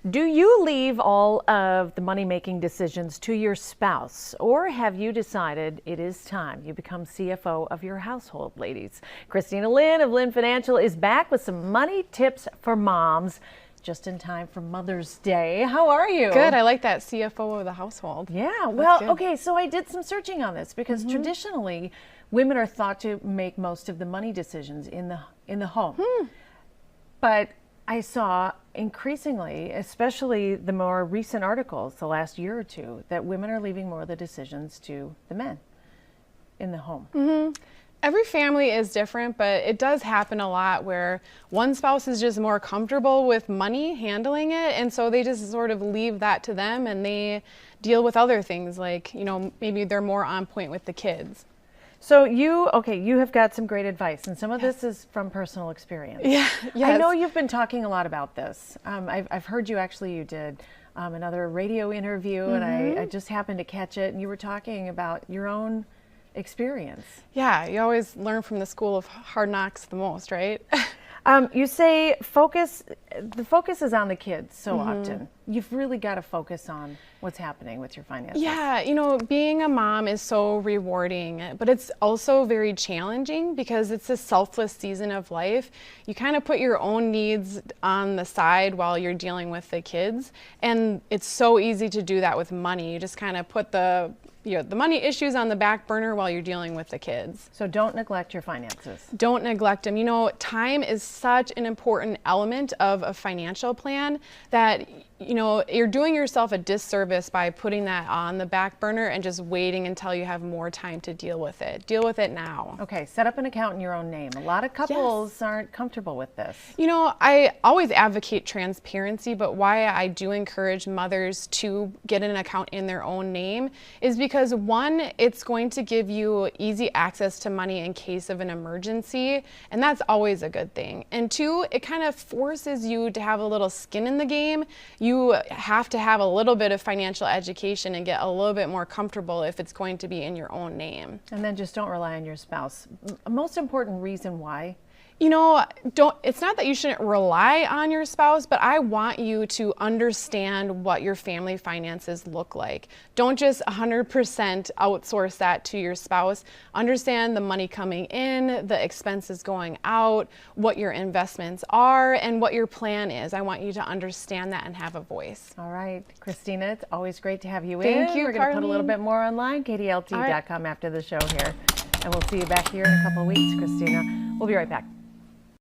Do you leave all of the money-making decisions to your spouse, or have you decided it is time you become CFO of your household, ladies? Christina Lynn of Lynn Financial is back with some money tips for moms just in time for Mother's Day. How are you? Good. I like that, CFO of the household. Yeah. Well, okay, so I did some searching on this because traditionally women are thought to make most of the money decisions in the home. But I saw increasingly, especially the more recent articles, the last year or two, that women are leaving more of the decisions to the men in the home. Every family is different, but it does happen a lot where one spouse is just more comfortable with money, handling it, and so they just sort of leave that to them and they deal with other things like, you know, maybe they're more on point with the kids. So you have got some great advice, and some of this is from personal experience. Yeah, yes. I know you've been talking a lot about this. I've heard you did another radio interview, and I just happened to catch it, and you were talking about your own experience. Yeah, you always learn from the school of hard knocks the most, right? You say the focus is on the kids so often. You've really got to focus on what's happening with your finances. Yeah, you know, being a mom is so rewarding, but it's also very challenging because it's a selfless season of life. You kind of put your own needs on the side while you're dealing with the kids, and it's so easy to do that with money. You just kind of put the money issues on the back burner while you're dealing with the kids. So don't neglect your finances. Don't neglect them. You know, time is such an important element of a financial plan that, you know, you're doing yourself a disservice by putting that on the back burner and just waiting until you have more time to deal with it. Deal with it now. Okay, set up an account in your own name. A lot of couples aren't comfortable with this. You know, I always advocate transparency, but why I do encourage mothers to get an account in their own name is because one, it's going to give you easy access to money in case of an emergency, and that's always a good thing. And two, it kind of forces you to have a little skin in the game. You have to have a little bit of financial education and get a little bit more comfortable if it's going to be in your own name. And then just don't rely on your spouse. Most important reason why? You know, it's not that you shouldn't rely on your spouse, but I want you to understand what your family finances look like. Don't just 100% outsource that to your spouse. Understand the money coming in, the expenses going out, what your investments are, and what your plan is. I want you to understand that and have a voice. All right, Christina, it's always great to have you in. Thank you, We're going to put a little bit more online, KDLT.com after the show here. And we'll see you back here in a couple of weeks, Christina. We'll be right back.